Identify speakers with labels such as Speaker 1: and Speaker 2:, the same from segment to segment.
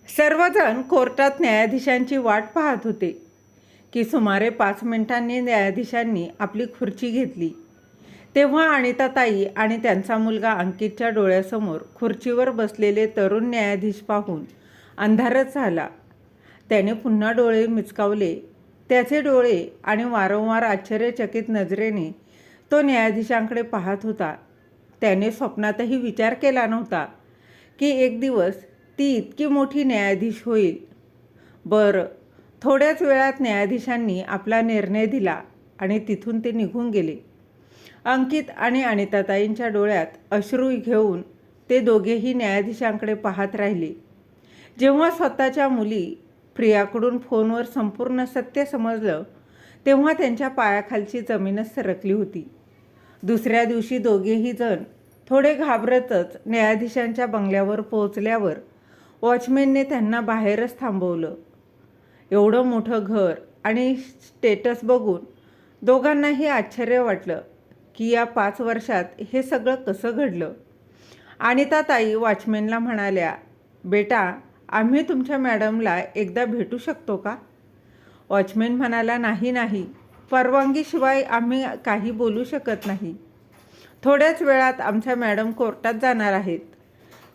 Speaker 1: सर्वजण कोर्टात न्यायाधीशांची वाट पाहत होते की सुमारे 5 मिनिटांनी न्यायाधीशांनी आपली खुर्ची घेतली तेव्हा अनिताताई आणि त्यांचा मुलगा अंकितच्या डोळ्यासमोर खुर्चीवर बसलेले तरुण न्यायाधीश पाहून अंधारच झाला. त्याने पुन्हा डोळे मिचकावले. त्याचे डोळे आणि वारंवार आश्चर्यचकित नजरेने तो न्यायाधीशांकडे पाहत होता. त्याने स्वप्नातही विचार केला नव्हता की एक दिवस ती इतकी मोठी न्यायाधीश होईल. बरं, थोड्याच वेळात न्यायाधीशांनी आपला निर्णय दिला आणि तिथून ते निघून गेले. अंकित आणि अनिताताईंच्या डोळ्यात अश्रू घेऊन ते दोघेही न्यायाधीशांकडे पाहत राहिले. जेव्हा स्वतःच्या मुली प्रियाकडून फोनवर संपूर्ण सत्य समजलं तेव्हा त्यांच्या पायाखालची जमीनच सरकली होती. दुसऱ्या दिवशी दोघेही जण थोडे घाबरतच न्यायाधीशांच्या बंगल्यावर पोहोचल्यावर वॉचमॅनने त्यांना बाहेरच थांबवलं. एवढं मोठं घर आणि स्टेटस बघून दोघांनाही आश्चर्य वाटलं की या 5 वर्षात हे सगळं कसं घडलं. अनिताताई वॉचमॅनला म्हणाल्या, बेटा, आम्ही तुमच्या मॅडमला एकदा भेटू शकतो का? वॉचमॅन म्हणाला, नाही, परवानगीशिवाय आम्ही काही बोलू शकत नाही. थोड्याच वेळात आमच्या मॅडम कोर्टात जाणार आहेत,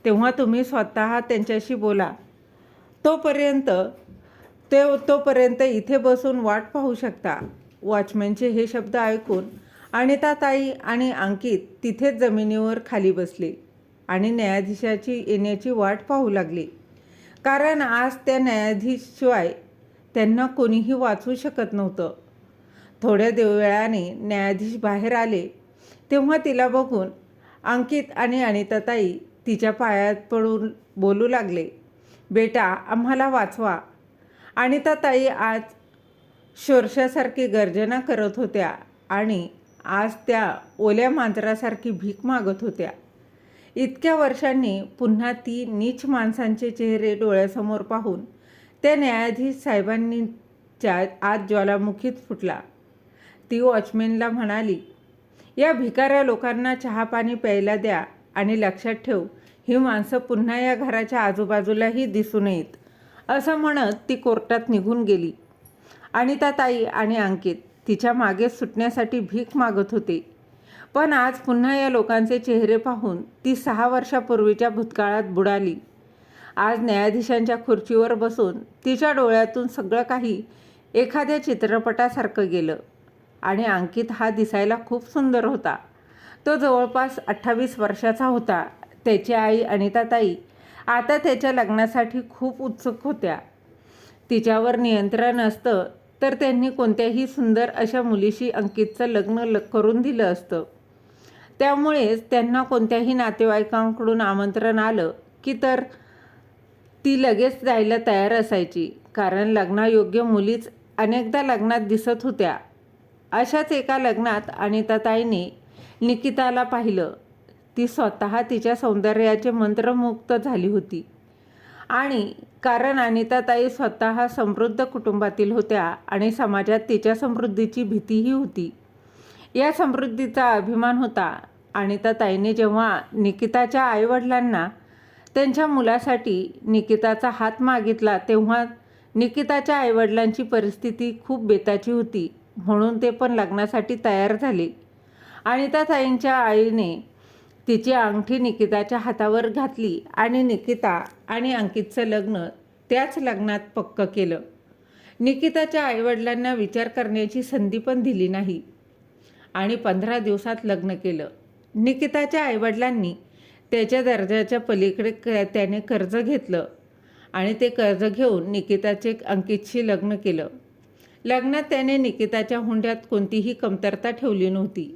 Speaker 1: तेव्हा तुम्ही स्वतः त्यांच्याशी बोला. तोपर्यंत इथे बसून वाट पाहू शकता. वॉचमॅनचे हे शब्द ऐकून अनिताताई आणि अंकित तिथेच जमिनीवर खाली बसले आणि न्यायाधीशाची येण्याची वाट पाहू लागले. कारण आज त्या न्यायाधीशशिवाय त्यांना कोणीही वाचवू शकत नव्हतं. थोड्या वेळाने न्यायाधीश बाहेर आले तेव्हा तिला बघून अंकित आणि अनिताताई तिच्या पायात पडून बोलू लागले, बेटा, आम्हाला वाचवा. अनिताताई आज शोरशासारखी गर्जना करत होत्या आणि आज त्या ओल्या मांजरासारखी भीक मागत होत्या. इतक्या वर्षांनी पुन्हा ती नीच माणसांचे चेहरे डोळ्यासमोर पाहून त्या न्यायाधीश साहेबांनीच्या आज ज्वालामुखीत फुटला. ती वॉचमॅनला म्हणाली, या भिकाऱ्या लोकांना चहापाणी प्यायला द्या आणि लक्षात ठेव, ही माणसं पुन्हा या घराच्या आजूबाजूलाही दिसू नयेत. असं म्हणत ती कोर्टात निघून गेली. अनिताताई आणि अंकित तिच्या मागे सुटण्यासाठी भीक मागत होते. पण आज पुन्हा या लोकांचे चेहरे पाहून ती 6 वर्षापूर्वीच्या भूतकाळात बुडाली. आज न्यायाधीशांच्या खुर्चीवर बसून तिच्या डोळ्यातून सगळं काही एखाद्या चित्रपटासारखं गेलं. आणि अंकित हा दिसायला खूप सुंदर होता. तो जवळपास 28 वर्षाचा होता. त्याची आई अनिताताई आता त्याच्या लग्नासाठी खूप उत्सुक होत्या. तिच्यावर नियंत्रण असतं तर त्यांनी कोणत्याही सुंदर अशा मुलीशी अंकितचं लग्न करून दिलं असतं. त्यामुळेच त्यांना कोणत्याही नातेवाईकांकडून आमंत्रण आलं की तर ती लगेच जायला तयार असायची. कारण लग्नायोग्य मुलीच अनेकदा लग्नात दिसत होत्या. अशाच एका लग्नात अनिताताईने निकिताला पाहिलं. ती स्वतः तिच्या सौंदर्याचे मंत्रमुग्ध झाली होती. आणि कारण अनिताताई स्वतः समृद्ध कुटुंबातील होत्या आणि समाजात तिच्या समृद्धीची भीतीही होती. या समृद्धीचा अभिमान होता. अनिताताईने जेव्हा निकिताच्या आईवडिलांना त्यांच्या मुलासाठी निकिताचा हात मागितला तेव्हा निकिताच्या आईवडिलांची परिस्थिती खूप बेताची होती. म्हणून ते पण लग्नासाठी तयार झाले. अनिताताईंच्या आईने तिची अंगठी निकिताच्या हातावर घातली आणि निकिता आणि अंकितचं लग्न त्याच लग्नात पक्क केलं. निकिताच्या आईवडिलांना विचार करण्याची संधी पण दिली नाही आणि 15 दिवसात लग्न केलं. निकिताच्या आईवडिलांनी त्याच्या दर्जाच्या पलीकडे त्याने कर्ज घेतलं आणि ते कर्ज घेऊन निकिताचे अंकितशी लग्न केलं. लग्नात त्याने निकिताच्या हुंड्यात कोणतीही कमतरता ठेवली नव्हती.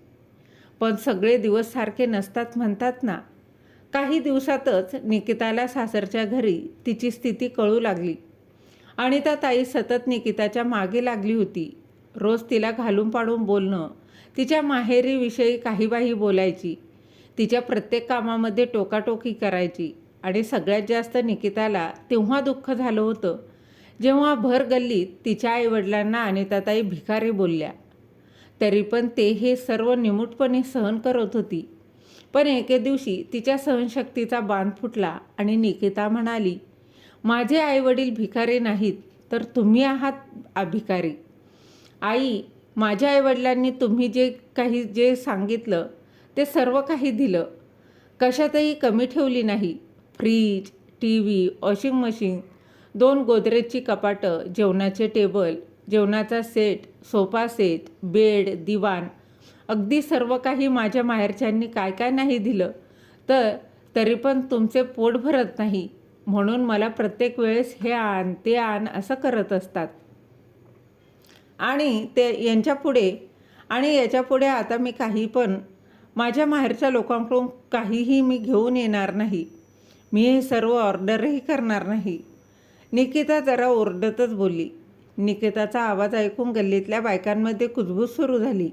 Speaker 1: पण सगळे दिवस सारखे नसतात म्हणतात ना. काही दिवसातच निकिताला सासरच्या घरी तिची स्थिती कळू लागली. अनिताताई सतत निकिताच्या मागे लागली होती. रोज तिला घालून पाडून बोलणं, तिच्या माहेरीविषयी काहीबाही बोलायची, तिच्या प्रत्येक कामामध्ये टोकाटोकी करायची. आणि सगळ्यात जास्त निकिताला तेव्हा दुःख झालं होतं जेव्हा भर गल्लीत तिच्या आईवडिलांना अनिताताई भिकारी बोलल्या. तरी पण ते हे सर्व निमूटपणे सहन करत होती. पण एके दिवशी तिच्या सहनशक्तीचा बांध फुटला आणि निकिता म्हणाली, माझे आईवडील भिकारी नाहीत, तर तुम्ही आहात भिकारी. आई, माझ्या आईवडिलांनी तुम्ही जे सांगितलं ते सर्व काही दिलं. कशातही कमी ठेवली नाही. Fridge, T V, washing machine, 2 गोदरेजची कपाटं, जेवणाचे टेबल, जेवणाचा सेट, सोफा सेट, बेड, दिवाण, अगदी सर्व काही माझ्या माहेरच्यांनी काय काय नाही दिलं, तरी पण तुमचे पोट भरत नाही. म्हणून मला प्रत्येक वेळेस हे आण ते आण असं करत असतात. आणि याच्यापुढे आता मी काही पण माझ्या माहेरच्या लोकांकडून काहीही मी घेऊन येणार नाही. मी हे सर्व ऑर्डरही करणार नाही. निकिता जरा ओरडतच बोलली. निकिताचा आवाज ऐकून गल्लीतल्या बायकांमध्ये कुजबूज सुरू झाली.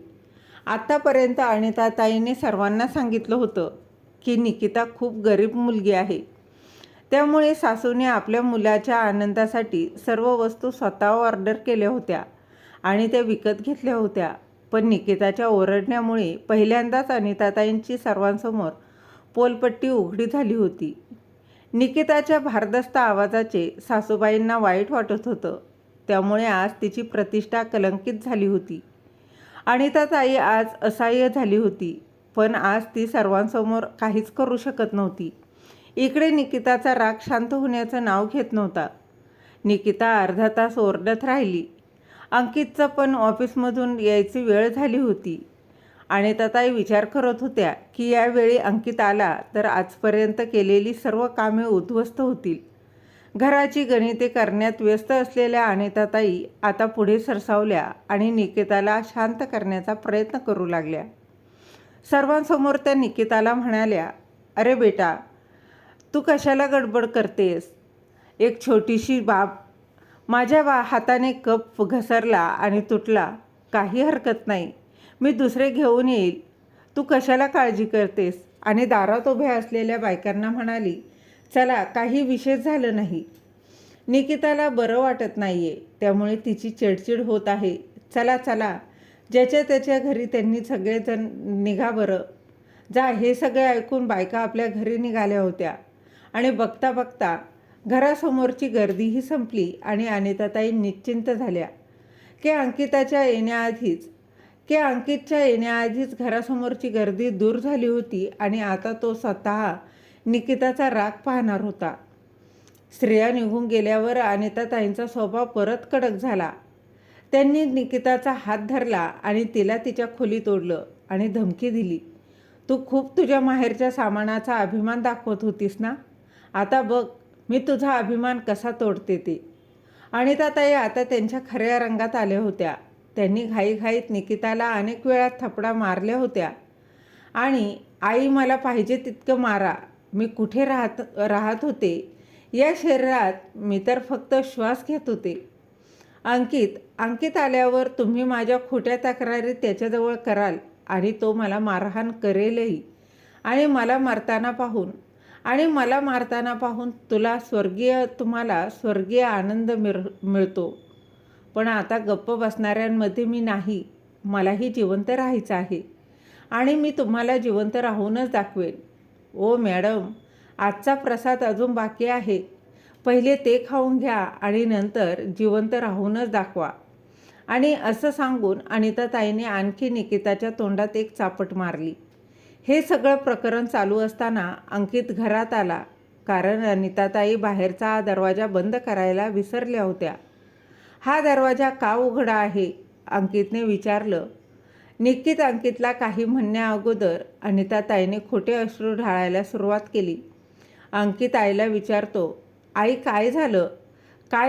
Speaker 1: आत्तापर्यंत अनिताताईने सर्वांना सांगितलं होतं की निकिता खूप गरीब मुलगी आहे. त्यामुळे सासूने आपल्या मुलाच्या आनंदासाठी सर्व वस्तू स्वतः ऑर्डर केल्या होत्या आणि त्या विकत घेतल्या होत्या. पण निकिताच्या ओरडण्यामुळे पहिल्यांदाच अनिताताईंची सर्वांसमोर पोलपट्टी उघडी झाली होती. निकिताच्या भारदस्त आवाजाचे सासूबाईंना वाईट वाटत होतं. त्यामुळे आज तिची प्रतिष्ठा कलंकित झाली होती. अनिताताई आज असहाय्य झाली होती, पण आज ती सर्वांसमोर काहीच करू शकत नव्हती. इकडे निकिताचा राग शांत होण्याचं नाव घेत नव्हता. निकिता अर्धा तास ओरडत राहिली. अंकितचं पण ऑफिसमधून यायची वेळ झाली होती. अनिताताई विचार करत होत्या की यावेळी अंकित आला तर आजपर्यंत केलेली सर्व कामे उद्ध्वस्त होतील. घराची गणिते करण्यात व्यस्त असलेल्या अनिताताई आता पुढे सरसावल्या आणि निकिताला शांत करण्याचा प्रयत्न करू लागल्या. सर्वांसमोर त्या निकिताला म्हणाल्या, अरे बेटा, तू कशाला गडबड करतेस? एक छोटीशी बाब. माझ्या हाताने कप घसरला आणि तुटला. काही हरकत नाही, मी दुसरे घेऊन येईल. तू कशाला काळजी करतेस? आणि दारात उभ्या असलेल्या बायकांना म्हणाली, चला, काही विशेष झालं नाही. निकिताला बरं वाटत नाहीये, त्यामुळे तिची चिडचिड होत आहे. चला चला, ज्याच्या त्याच्या घरी त्यांनी सगळेजण निघा बरं. जा. हे सगळे ऐकून बायका आपल्या घरी निघाल्या होत्या आणि बघता बघता घरासमोरची गर्दीही संपली आणि अनिताताई निश्चिंत झाल्या की अंकितच्या येण्याआधीच घरासमोरची गर्दी दूर झाली होती आणि आता तो स्वतः निकिताचा राग पाहणार होता. स्त्रिया निघून गेल्यावर अनिताताईंचा स्वभाव परत कडक झाला. त्यांनी निकिताचा हात धरला आणि तिला तिच्या खोलीत ओढलं आणि धमकी दिली, तू खूप तुझ्या माहेरच्या सामानाचा अभिमान दाखवत होतीस ना? आता बघ मी तुझा अभिमान कसा तोडते ते. अनिताताई आता त्यांच्या खऱ्या रंगात आल्या होत्या. त्यांनी घाईघाईत निकिताला अनेक वेळा थपडा मारल्या होत्या आणि आई, मला पाहिजे तितकं मारा. मी कुठे राहत होते या शरीरात? मी तर फक्त श्वास घेत होते. अंकित आल्यावर तुम्ही माझ्या खोट्या तक्रारी त्याच्याजवळ कराल आणि तो मला मारहाण करेलही. आणि मला मारताना पाहून तुम्हाला स्वर्गीय आनंद मिळतो. पण आता गप्प बसणाऱ्यांमध्ये मी नाही. मलाही जिवंत राहायचं आहे आणि मी तुम्हाला जिवंत राहूनच दाखवेन. ओ मॅडम, आजचा प्रसाद अजून बाकी आहे. पहिले ते खाऊन घ्या आणि नंतर जिवंत राहूनच दाखवा. आणि असं सांगून अनिताताईने आणखी निकिताच्या तोंडात एक चापट मारली. हे सगळं प्रकरण चालू असताना अंकित घरात आला, कारण अनिताताई बाहेरचा दरवाजा बंद करायला विसरल्या होत्या. हा दरवाजा का उघडा आहे? अंकितने विचारलं. निकित अंकितला काही म्हणण्याअगोदर अनिताताईने खोटे अश्रू ढाळायला सुरुवात केली. अंकित आईला विचारतो, आई, काय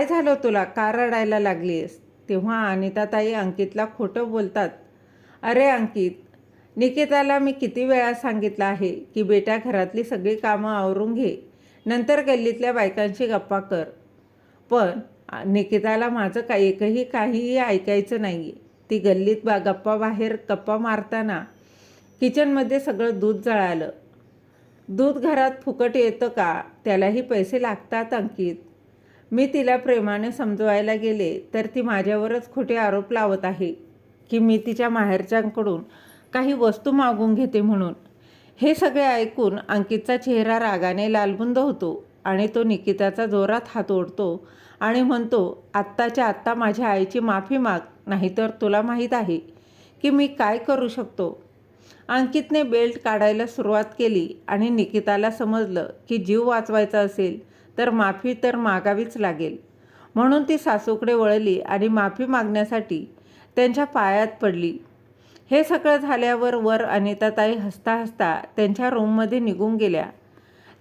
Speaker 1: झालं तुला? का रडायला लागलीस? तेव्हा अनिताताई अंकितला खोटं बोलतात. अरे अंकित, निकिताला मी किती वेळा सांगितलं आहे की बेटा, घरातली सगळी कामं आवरून घे, नंतर गल्लीतल्या बायकांशी गप्पा कर. पण निकिताला माझं काहीही ऐकायचं नाही. ती गल्लीत बाहेर गप्पा मारताना किचनमध्ये सगळं दूध जळालं. दूध घरात फुकट येतं का? त्यालाही पैसे लागतात अंकित. मी तिला प्रेमाने समजवायला गेले तर ती माझ्यावरच खोटे आरोप लावत आहे की मी तिच्या माहेरच्यांकडून काही वस्तू मागून घेते म्हणून. हे सगळे ऐकून अंकितचा चेहरा रागाने लालबुंद होतो. आणि तो निकिताचा जोरात हात ओढतो आणि म्हणतो, आत्ताच्या आत्ता माझ्या आईची माफी माग, नाहीतर तुला माहीत आहे की मी काय करू शकतो. अंकितने बेल्ट काढायला सुरुवात केली आणि निकिताला समजलं की जीव वाचवायचा असेल तर माफी तर मागावीच लागेल. म्हणून ती सासूकडे वळली आणि माफी मागण्यासाठी त्यांच्या पायात पडली. हे सगळं झाल्यावर वर अनिताताई हसता हसता त्यांच्या रूममध्ये निघून गेल्या.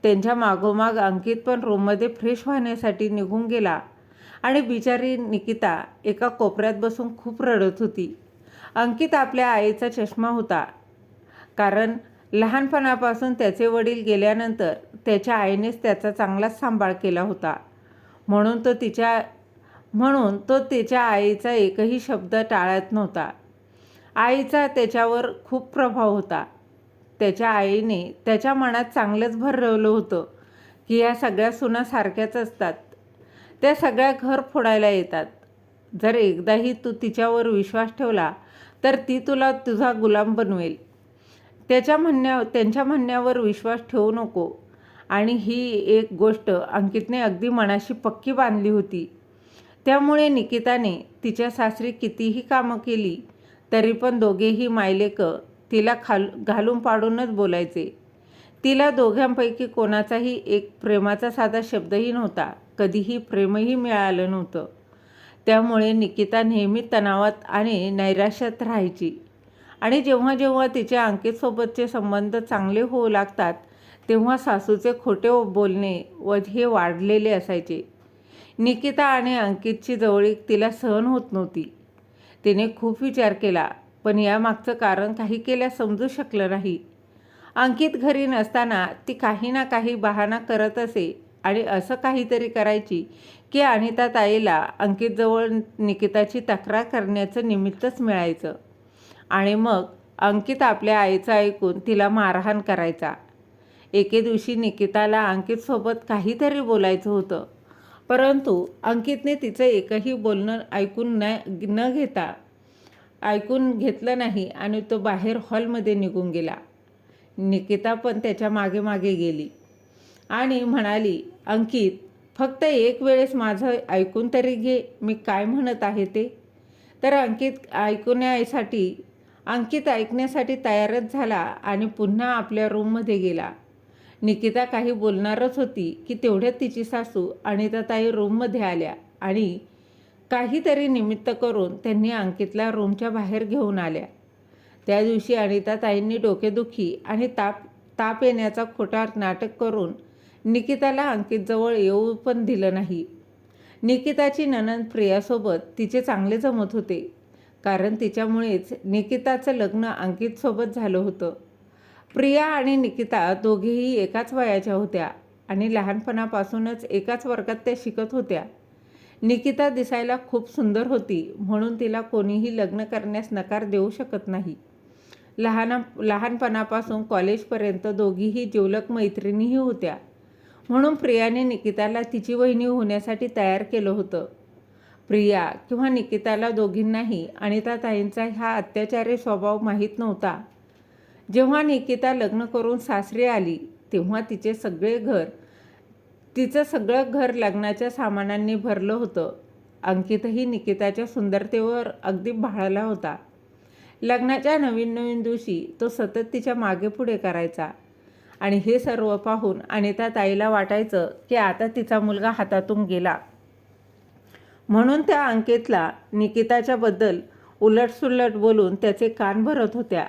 Speaker 1: त्यांच्या मागोमाग अंकित पण रूममध्ये फ्रेश होण्यासाठी निघून गेला आणि बिचारी निकिता एका कोपऱ्यात बसून खूप रडत होती. अंकित आपल्या आईचा चष्मा होता, कारण लहानपणापासून त्याचे वडील गेल्यानंतर त्याच्या आईनेच त्याचा चांगलाच सांभाळ केला होता. म्हणून तो तिच्या आईचा एकही शब्द टाळत नव्हता. आईचा त्याच्यावर खूप प्रभाव होता. त्याच्या आईने त्याच्या मनात चांगलंच भरवलं होतं की या सगळ्या सुना सारख्याच असतात, त्या सगळ्या घर फोडायला येतात. जर एकदाही तू तिच्यावर विश्वास ठेवला तर ती तुला तुझा गुलाम बनवेल. त्यांच्या म्हणण्यावर विश्वास ठेवू नको. आणि ही एक गोष्ट अंकितने अगदी मनाशी पक्की बांधली होती. त्यामुळे निकिताने तिच्या सासरी कितीही कामं केली तरी पण दोघेही मायलेकं तिला घालून पाडूनच बोलायचे. तिला दोघांपैकी कोणाचाही एक प्रेमाचा साधा शब्दही नव्हता, कधीही प्रेमही मिळालं नव्हतं. त्यामुळे निकिता नेहमी तणावात आणि नैराश्यात राहायची. आणि जेव्हा जेव्हा तिच्या अंकितसोबतचे संबंध चांगले होऊ लागतात तेव्हा सासूचे खोटे बोलणे व हे वाढलेले असायचे. निकिता आणि अंकितची जवळीक तिला सहन होत नव्हती. तिने खूप विचार केला, पण यामागचं कारण काही केल्यास समजू शकलं नाही. अंकित घरी नसताना ती काही ना काही बहाणा करत असे आणि असं काहीतरी करायची की अनिताताईला अंकितजवळ निकिताची तक्रार करण्याचं निमित्तच मिळायचं. आणि मग अंकित आपल्या आईचं ऐकून तिला मारहाण करायचा. एके दिवशी निकिताला अंकितसोबत काहीतरी बोलायचं होतं, परंतु अंकितने तिचं एकही बोलणं ऐकून घेतलं नाही आणि तो बाहेर हॉलमध्ये निघून गेला. निकिता पण त्याच्या मागे मागे गेली आणि म्हणाली, अंकित, फक्त एक वेळेस माझं ऐकून तरी घे, मी काय म्हणत आहे ते. तर अंकित ऐकण्यासाठी तयारच झाला आणि पुन्हा आपल्या रूममध्ये गेला. निकिता काही बोलणारच होती की तेवढ्यात तिची सासू अनिताताई रूममध्ये आल्या आणि काहीतरी निमित्त करून त्यांनी अंकितला रूमच्या बाहेर घेऊन आल्या. त्या दिवशी अनिताताईंनी डोकेदुखी आणि ताप येण्याचा खोटा नाटक करून निकिताला अंकितजवळ येऊ पण दिलं नाही. निकिताची नणंद प्रियासोबत तिचे चांगले जमत होते, कारण तिच्यामुळेच निकिताचं लग्न अंकितसोबत झालं होतं. प्रिया आणि निकिता दोघेही एकाच वयाच्या होत्या आणि लहानपणापासूनच एकाच वर्गात त्या शिकत होत्या. निकिता दिसायला खूप सुंदर होती, म्हणून तिला कोणीही लग्न करण्यास नकार देऊ शकत नाही. लहानपणापासून कॉलेजपर्यंत दोघीही जिवलग मैत्रिणीही होत्या. म्हणून प्रियाने निकिताला तिची वहिनी होण्यासाठी तयार केलं होतं. प्रिया किंवा निकिताला दोघींनाही अनिताताईंचा हा अत्याचारी स्वभाव माहीत नव्हता. जेव्हा निकिता लग्न करून सासरी आली तेव्हा तिचं सगळं घर लग्नाच्या सामानांनी भरलं होतं. अंकितही निकिताच्या सुंदरतेवर अगदी भाळला होता. लग्नाच्या नवीन दिवशी तो सतत तिच्या मागे पुढे करायचा आणि हे सर्व पाहून अनिताताईला वाटायचं की आता तिचा मुलगा हातातून गेला. म्हणून त्या अंकितला निकिताच्याबद्दल उलटसुलट बोलून त्याचे कान भरत होत्या.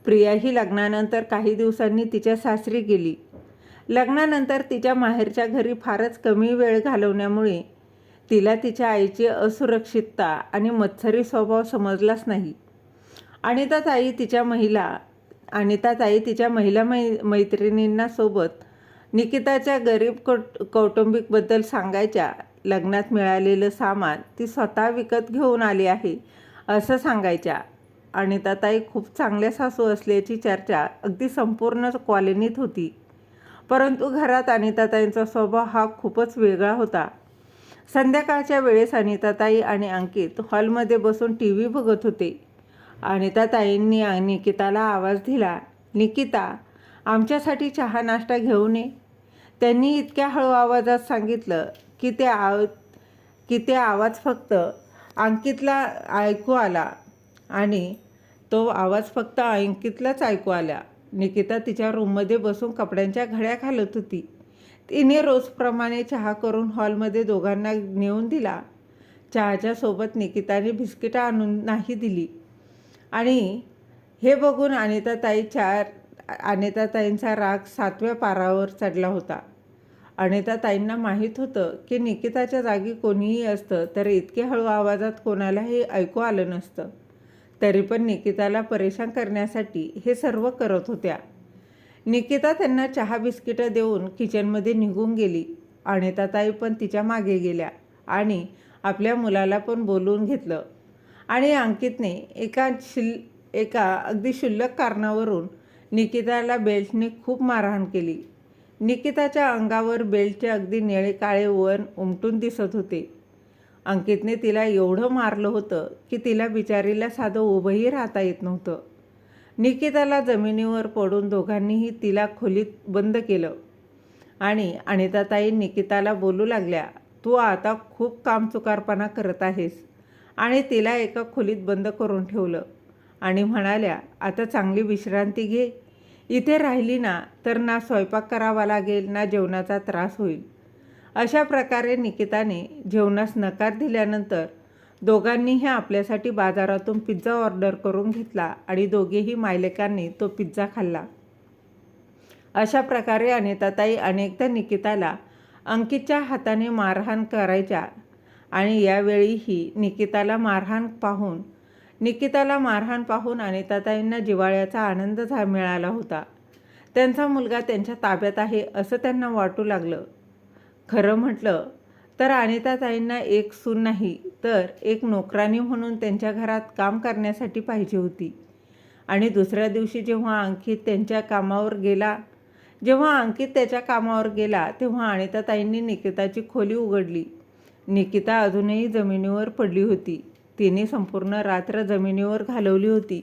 Speaker 1: प्रियाही लग्नानंतर काही दिवसांनी तिच्या सासरी गेली. लग्नानंतर तिच्या माहेरच्या घरी फारच कमी वेळ घालवण्यामुळे तिला तिच्या आईची असुरक्षितता आणि मत्सरी स्वभाव समजलाच नाही. अनिताताई तिच्या महिला मैत्रिणींना सोबत निकिताच्या गरीब कौटुंबिकबद्दल सांगायच्या. लग्नात मिळालेलं सामान ती स्वतः विकत घेऊन आली आहे असं सांगायच्या. अनिताताई खूप चांगल्या सासू असल्याची चर्चा अगदी संपूर्ण कॉलनीत होती. परंतु घरात अनिताताईंचा स्वभाव हा खूपच वेगळा होता. संध्याकाळच्या वेळेस अनिताताई आणि अंकित हॉलमध्ये बसून TV बघत होते. अनिताताईंनी निकिताला आवाज दिला, निकिता, आमच्यासाठी चहा नाश्ता घेऊन ये. त्यांनी इतक्या हळू आवाजात सांगितलं की ते आवाज फक्त अंकितला ऐकू आला आणि तो आवाज फक्त अंकितलाच ऐकू आला. निकिता तिच्या रूममध्ये बसून कपड्यांच्या घड्या घालत होती. तिने रोजप्रमाणे चहा करून हॉलमध्ये दोघांना नेऊन दिला. चहाच्या सोबत निकिताने बिस्किटं आणून नाही दिली आणि हे बघून अनिताताईंचा राग 7व्या पारावर चढला होता. अनिताताईंना माहीत होतं की निकिताच्या जागी कोणीही असतं तर इतके हळू आवाजात कोणालाही ऐकू आलं नसतं. तरी पण निकिताला परेशान करण्यासाठी हे सर्व करत होत्या. निकिता त्यांना चहा बिस्किटं देऊन किचनमध्ये निघून गेली. अनिताताई पण तिच्या मागे गेल्या आणि आपल्या मुलाला पण बोलवून घेतलं आणि अंकितने एका अगदी क्षुल्लक कारणावरून निकिताला बेल्टने खूप मारहाण केली. निकिताच्या अंगावर बेल्टचे अगदी निळे काळे वन उमटून दिसत होते. अंकितने तिला एवढं मारलं होतं की तिला बिचारीला साधं उभंही राहता येत नव्हतं. निकिताला जमिनीवर पडून दोघांनीही तिला खोलीत बंद केलं आणि अनिताताई निकिताला बोलू लागल्या, तू आता खूप कामचुकारपणा करत आहेस, आणि तिला एका खोलीत बंद करून ठेवलं आणि म्हणाल्या, आता चांगली विश्रांती घे. इथे राहिली ना तर ना स्वयंपाक करावा लागेल ना जेवणाचा त्रास होईल. अशा प्रकारे निकिताने जेवणास नकार दिल्यानंतर दोघांनीही आपल्यासाठी बाजारातून पिझ्झा ऑर्डर करून घेतला आणि दोघेही मायलेकांनी तो पिझ्झा खाल्ला. अशा प्रकारे अनिताताई अनेकदा निकिताला अंकितच्या हाताने मारहाण करायच्या आणि यावेळीही निकिताला मारहाण पाहून अनिताताईंना जिव्हाळ्याचा आनंद मिळाला होता. त्यांचा मुलगा त्यांच्या ताब्यात आहे असं त्यांना वाटू लागलं. खरं म्हटलं तर अनिताताईंना एक सून नाही तर एक नोकरानी म्हणून त्यांच्या घरात काम करण्यासाठी पाहिजे होती. आणि दुसऱ्या दिवशी जेव्हा अंकित त्याच्या कामावर गेला तेव्हा अनिताताईंनी निकिताची खोली उघडली. निकिता अजूनही जमिनीवर पडली होती. तिने संपूर्ण रात्र जमिनीवर घालवली होती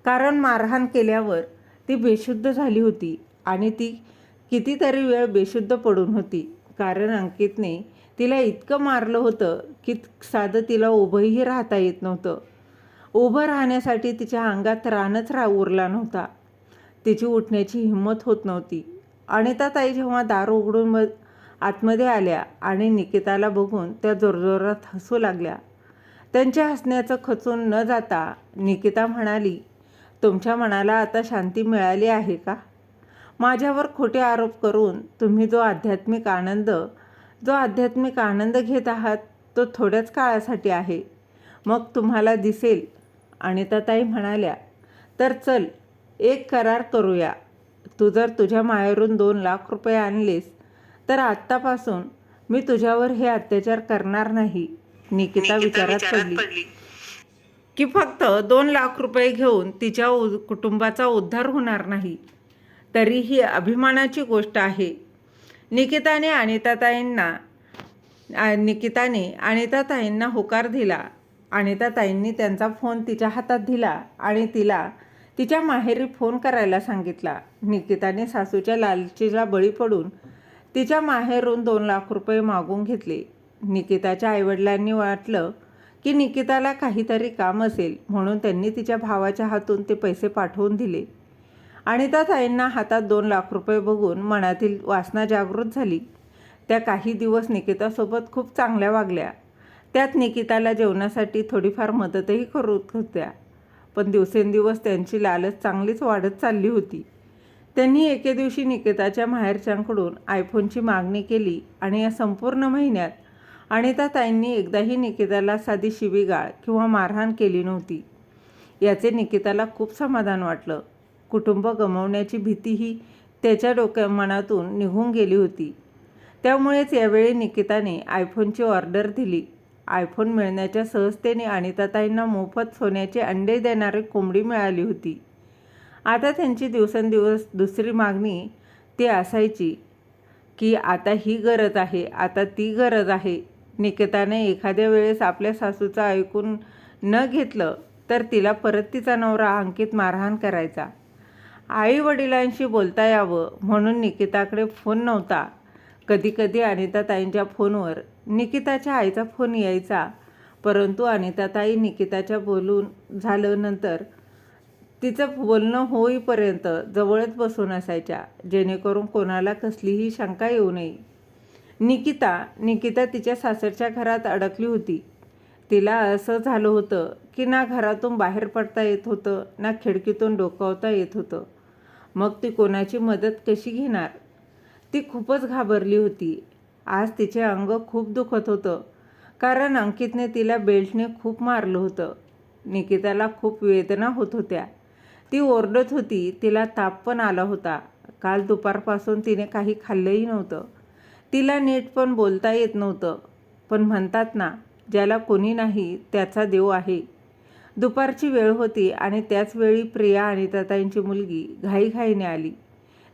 Speaker 1: कारण मारहाण केल्यावर ती बेशुद्ध झाली होती आणि ती कितीतरी वेळ बेशुद्ध पडून होती कारण अंकितने तिला इतकं मारलं होतं की साधं तिला उभंही राहता येत नव्हतं. उभं राहण्यासाठी तिच्या अंगात रानच उरला नव्हता. तिची उठण्याची हिंमत होत नव्हती. अनिताताई जेव्हा दार उघडून आतमध्ये आल्या आणि निकिताला बघून त्या जोरजोरात हसू लागल्या. त्यांच्या हसण्याचं खचून न जाता निकिता म्हणाली, तुमच्या मनाला आता शांती मिळाली आहे का? माझ्यावर खोटे आरोप करून तुम्ही जो आध्यात्मिक आनंद घेत आहात तो थोड्याच काळासाठी आहे, मग तुम्हाला दिसेल. अनिताताई म्हणाल्या, तर चल एक करार करूया. तू जर तुझ्या माहेरून 2 लाख रुपये आणलेस तर आत्तापासून मी तुझ्यावर हे अत्याचार करणार नाही. निकिता विचारात पडली की फक्त 2 लाख रुपये घेऊन तिच्या कुटुंबाचा उद्धार होणार नाही, तरी ही अभिमानाची गोष्ट आहे. निकिताने अनिताताईंना होकार दिला. अनिताताईंनी त्यांचा फोन तिच्या हातात दिला आणि तिला तिच्या माहेरी फोन करायला सांगितला. निकिताने सासूच्या लालचीला बळी पडून तिच्या माहेरून 2 लाख रुपये मागून घेतले. निकिताच्या आईवडिलांनी वाटलं की निकिताला काहीतरी काम असेल म्हणून त्यांनी तिच्या भावाच्या हातून ते पैसे पाठवून दिले. अनिताताईंना हातात 2 लाख रुपये बघून मनातील वासना जागृत झाली. त्या काही दिवस निकितासोबत खूप चांगल्या वागल्या. त्यात निकिताला जेवणासाठी थोडीफार मदतही करत होत्या. पण दिवसेंदिवस त्यांची लालच चांगलीच वाढत चालली होती. त्यांनी एके दिवशी निकिताच्या माहेरच्यांकडून आयफोनची मागणी केली आणि या संपूर्ण महिन्यात अनिताताईंनी एकदाही निकिताला साधी शिवीगाळ किंवा मारहाण केली नव्हती. याचे निकिताला खूप समाधान वाटलं. कुटुंब गमावण्याची भीतीही त्याच्या मनातून निघून गेली होती. त्यामुळेच यावेळी निकिताने आयफोनची ऑर्डर दिली. आयफोन मिळण्याच्या सहजतेने अनिताताईंना मोफत सोन्याचे अंडे देणारी कोंबडी मिळाली होती. आता त्यांची दिवसेंदिवस दुसरी मागणी ती असायची की आता ही गरज आहे, आता ती गरज आहे. निकिताने एखाद्या वेळेस आपल्या सासूचं ऐकून न घेतलं तर तिला परत तिचा नवरा अंकित मारहाण करायचा. आई वडिलांशी बोलता यावं म्हणून निकिताकडे फोन नव्हता, कधीकधी अनिताताईंच्या फोनवर निकिताच्या आईचा फोन यायचा, परंतु अनिताताई निकिताच्या बोलून झाल्यानंतर तिचं बोलणं होईपर्यंत जवळच बसून असायच्या, जेणेकरून कोणाला कसलीही शंका येऊ नये. निकिता तिच्या सासरच्या घरात अडकली होती. तिला असं झालं होतं की ना घरातून बाहेर पडता येत होतं, ना खिडकीतून डोकावता येत होतं. मग ती कोणाची मदत कशी घेणार? ती खूपच घाबरली होती. आज तिचे अंग खूप दुखत होतं, कारण अंकितने तिला बेल्टने खूप मारलं होतं. निकिताला खूप वेदना होत होत्या. ती ओरडत होती. तिला ताप पण आला होता. काल दुपारपासून तिने काही खाल्लंही नव्हतं. तिला नीट पण बोलता येत नव्हतं. पण म्हणतात ना, ज्याला कोणी नाही त्याचा देव आहे. दुपारची वेळ होती आणि त्याच वेळी प्रिया अनिताताईंची मुलगी घाईघाईने आली.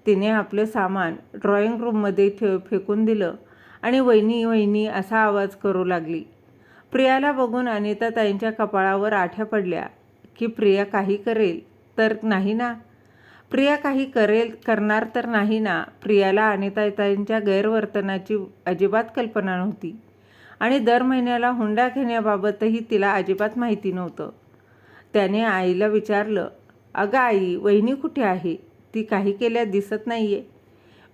Speaker 1: तिने आपलं सामान ड्रॉइंग रूममध्ये फेकून दिलं आणि वहिनी वहिनी असा आवाज करू लागली. प्रियाला बघून अनिताताईंच्या कपाळावर आठ्या पडल्या की प्रिया काही करेल तर नाही ना? प्रिया काही करणार तर नाही ना? प्रियाला अनिताताईंच्या गैरवर्तनाची अजिबात कल्पना नव्हती आणि दर महिन्याला हुंडा घेण्याबाबतही तिला अजिबात माहिती नव्हतं. त्याने आईला विचारलं, अगं आई, वहिनी कुठे आहे? ती काही केल्या दिसत नाही आहे.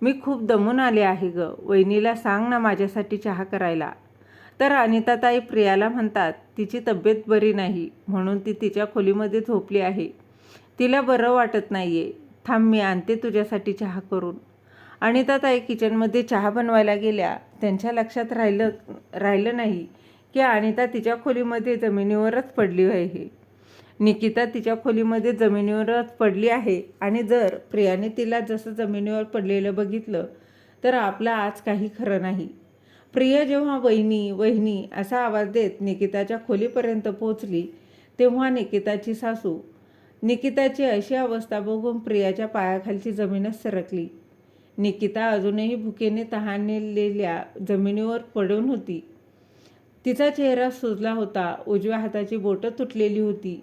Speaker 1: मी खूप दमून आले आहे गं. वहिनीला सांग ना माझ्यासाठी चहा करायला. तर अनिताताई प्रियाला म्हणतात, तिची तब्येत बरी नाही म्हणून ती तिच्या खोलीमध्ये झोपली आहे. तिला बरं वाटत नाही आहे. थांब, मी आणते तुझ्यासाठी चहा करून. अनिताताई किचनमध्ये चहा बनवायला गेल्या. त्यांच्या लक्षात राहिलं नाही की अनिता तिच्या खोलीमध्ये जमिनीवरच पडली आहे. निकिता तिच्या खोलीमध्ये जमिनीवरच पडली आहे आणि जर प्रियाने तिला जसं जमिनीवर पडलेलं बघितलं तर आपलं आज काही खरं नाही. प्रिया जेव्हा वहिनी वहिनी असा आवाज देत निकिताच्या खोलीपर्यंत पोहोचली, तेव्हा निकिताची सासू निकिताची अशी अवस्था बघून प्रियाच्या पायाखालची जमीनच सरकली. निकिता अजूनही भुकेने तहानलेल्या जमिनीवर पडून होती. तिचा चेहरा सुजला होता. उजव्या हाताची बोटं तुटलेली होती.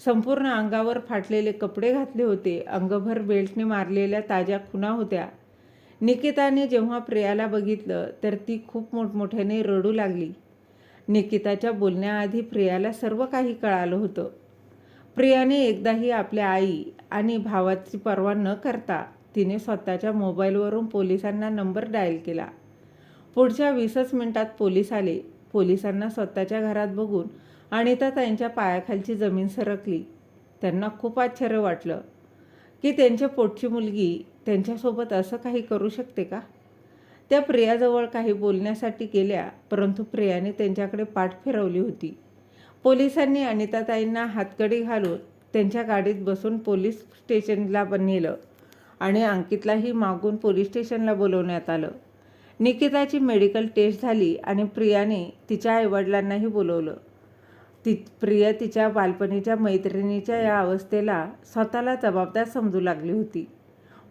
Speaker 1: संपूर्ण अंगावर फाटलेले कपडे घातले होते. अंगभर बेल्टने मारलेल्या ताज्या खुणा होत्या. निकिताने जेव्हा प्रियाला बघितलं तर ती खूप मोठमोठ्याने रडू लागली. निकिताच्या बोलण्याआधी प्रियाला सर्व काही कळालं होतं. प्रियाने एकदाही आपल्या आई आणि भावाची पर्वा न करता तिने स्वतःच्या मोबाईलवरून पोलिसांना नंबर डायल केला. पुढच्या 20च मिनिटात पोलीस आले. पोलिसांना स्वतःच्या घरात बघून अनिताताईंच्या पायाखालची जमीन सरकली. त्यांना खूप आश्चर्य वाटलं की त्यांच्या पोटची मुलगी त्यांच्यासोबत असं काही करू शकते का? त्या प्रियाजवळ काही बोलण्यासाठी गेल्या, परंतु प्रियाने त्यांच्याकडे पाठ फिरवली होती. पोलिसांनी अनिताताईंना हातकडी घालून त्यांच्या गाडीत बसून पोलीस स्टेशनला नेलं आणि अंकितलाही मागून पोलीस स्टेशनला बोलवण्यात आलं. निकिताची मेडिकल टेस्ट झाली आणि प्रियाने तिच्या आईवडिलांनाही बोलवलं. प्रिया तिच्या बालपणीच्या मैत्रिणीच्या या अवस्थेला स्वतःला जबाबदार समजू लागली होती.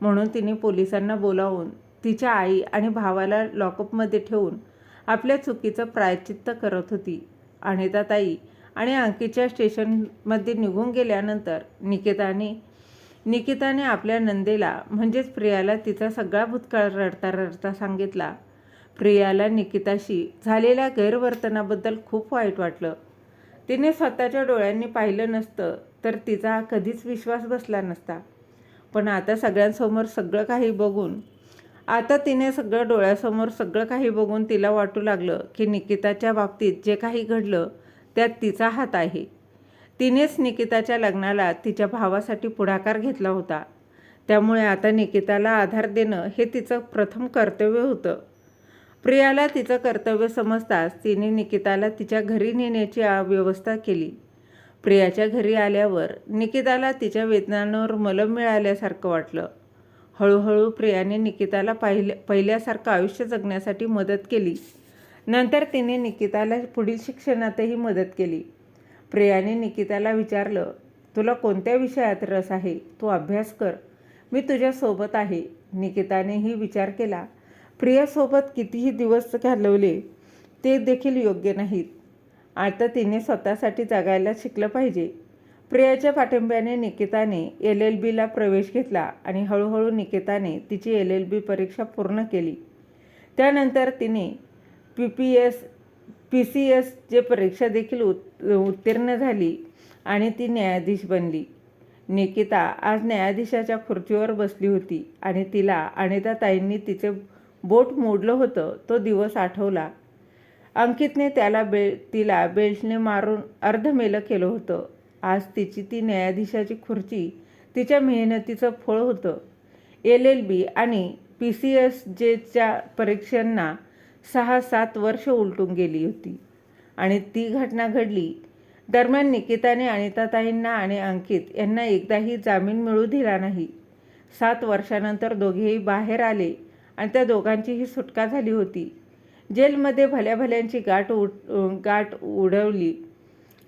Speaker 1: म्हणून तिने पोलिसांना बोलावून तिच्या आई आणि भावाला लॉकअपमध्ये ठेवून आपल्या चुकीचं प्रायश्चित्त करत होती. अनिताताई आणि अंकितच्या स्टेशनमध्ये निघून गेल्यानंतर निकिताने आपल्या नंदेला म्हणजेच प्रियाला तिचा सगळा भूतकाळ रडता रडता सांगितला. प्रियाला निकिताशी झालेल्या गैरवर्तनाबद्दल खूप वाईट वाटलं. तिने स्वतःच्या डोळ्यांनी पाहिलं नसतं तर तिचा कधीच विश्वास बसला नसता. पण आता डोळ्यासमोर सगळं काही बघून तिला वाटू लागलं की निकिताच्या बाबतीत जे काही घडलं त्यात तिचा हात आहे. तिनेच निकिताच्या लग्नाला तिच्या भावासाठी पुढाकार घेतला होता. त्यामुळे आता निकिताला आधार देणं हे तिचं प्रथम कर्तव्य होतं. प्रियाला तिचं कर्तव्य समजताच तिने निकिताला तिच्या घरी नेण्याची व्यवस्था केली. प्रियाच्या घरी आल्यावर निकिताला तिच्या वेदनांवर मलम मिळाल्यासारखं वाटलं. हळूहळू प्रियाने निकिताला पहिल्यासारखं आयुष्य जगण्यासाठी मदत केली. नंतर तिने निकिताला पुढील शिक्षणातही मदत केली. प्रियाने निकिताला विचारलं, तुला कोणत्या विषयात रस आहे? तू अभ्यास कर, मी तुझ्यासोबत आहे. निकितानेही विचार केला. प्रियासोबत कितीही दिवस घालवले ते देखील योग्य नाहीत. आता तिने स्वतःसाठी जगायला शिकलं पाहिजे. प्रियाच्या पाठिंब्याने निकिताने LLBला प्रवेश घेतला आणि हळूहळू निकिताने तिची LLB परीक्षा पूर्ण केली. त्यानंतर तिने PCS जे परीक्षा देखील उत्तीर्ण झाली आणि ती न्यायाधीश बनली. निकिता आज न्यायाधीशाच्या खुर्चीवर बसली होती आणि तिला अनिताताईंनी तिचे बोट मोडलं होतं तो दिवस आठवला. अंकितने तिला बेल्टने मारून अर्धमेलं केलं होतं. आज ती न्यायाधीशाची खुर्ची तिच्या मेहनतीचं फळ होतं. LLB आणि PCSJच्या परीक्षांना 6-7 वर्ष उलटून गेली होती आणि ती घटना घडली. दरम्यान निकिताने अनिताताईंना आणि अंकित यांना एकदाही जामीन मिळू दिला नाही. 7 वर्षानंतर दोघेही बाहेर आले आणि त्या दोघांचीही सुटका झाली होती. जेलमध्ये भल्याभल्यांची गाठ उडवली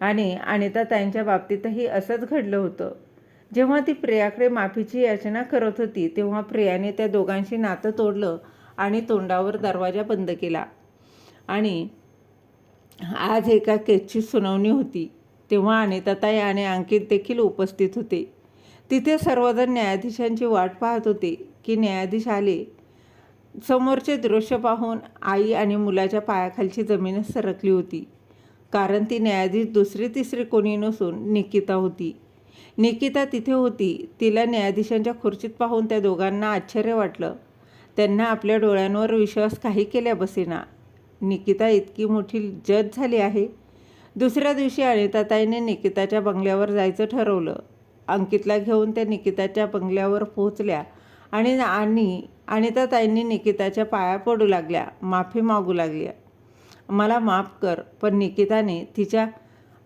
Speaker 1: आणि अनिताताईंच्या बाबतीतही असंच घडलं होतं. जेव्हा ती प्रियाकडे माफीची याचना करत होती तेव्हा प्रियाने त्या दोघांशी नातं तोडलं आणि तोंडावर दरवाजा बंद केला. आणि आज एका केसची सुनावणी होती तेव्हा अनिताताई आणि अंकित देखील उपस्थित होते. तिथे सर्वजण न्यायाधीशांची वाट पाहत होते की न्यायाधीश आले. समोरचे दृश्य पाहून आई आणि मुलाच्या पायाखालची जमीनच सरकली होती. कारण ती न्यायाधीश दुसरी तिसरी कोणी नसून निकिता होती. निकिता तिथे होती. तिला न्यायाधीशांच्या खुर्चीत पाहून त्या दोघांना आश्चर्य वाटलं. त्यांना आपल्या डोळ्यांवर विश्वास काही केल्या बसेना. निकिता इतकी मोठी जज झाली आहे. दुसऱ्या दिवशी अनिताताईने निकिताच्या बंगल्यावर जायचं ठरवलं. अंकितला घेऊन त्या निकिताच्या बंगल्यावर पोहोचल्या आणि अनिताताईंनी निकिताच्या पाया पडू लागल्या, माफी मागू लागल्या. मला माफ कर. पण निकिताने तिच्या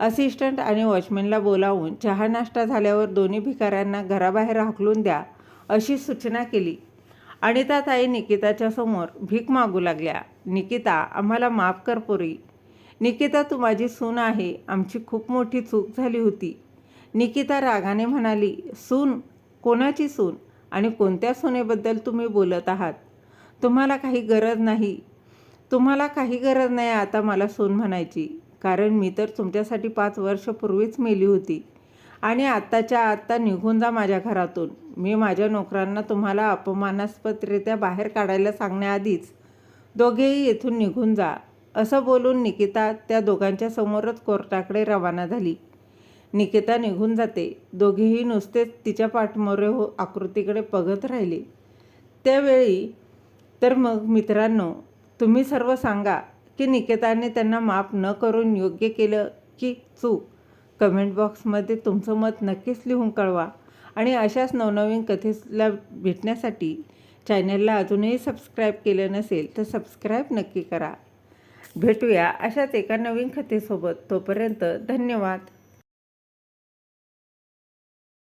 Speaker 1: असिस्टंट आणि वॉचमॅनला बोलावून चहा नाश्ता झाल्यावर दोन्ही भिकाऱ्यांना घराबाहेर हाकलून द्या अशी सूचना केली. अनिताताई निकिताच्या समोर भीक मागू लागल्या. निकिता, आम्हाला माफ कर पोरी. निकिता, तू माझी सून आहे. आमची खूप मोठी चूक झाली होती. निकिता रागाने म्हणाली. सून? कोणाची सून? आणि कोणत्या सुनेबद्दल तुम्ही बोलत आहात? तुम्हाला काही गरज नाही आता मला सून म्हणायची. कारण मी तर तुमच्यासाठी 5 वर्षापूर्वीच मेली होती आणि आत्ताच्या आत्ता निघून जा माझ्या घरातून. मी माझ्या नोकरांना तुम्हाला अपमानास्पदरित्या बाहेर काढायला सांगण्याआधीच दोघेही येथून निघून जा. असं बोलून निकिता त्या दोघांच्या समोरच कोर्टाकडे रवाना झाली. निकिता निघून जाते. दोघेही नुसतेच तिच्या पाठमोरे आकृतीकडे बघत राहिले. त्यावेळी तर मग मित्रांनो, तुम्ही सर्व सांगा की निकिताने त्यांना माफ न करून योग्य केलं की चूक? कमेंट बॉक्समध्ये तुमचं मत नक्कीच लिहून कळवा. आणि अशाच नवनवीन कथेला भेटण्यासाठी चॅनलला अजूनही सबस्क्राईब केलं नसेल तर सबस्क्राईब नक्की करा. भेटूया अशाच एका नवीन कथेसोबत. तोपर्यंत धन्यवाद.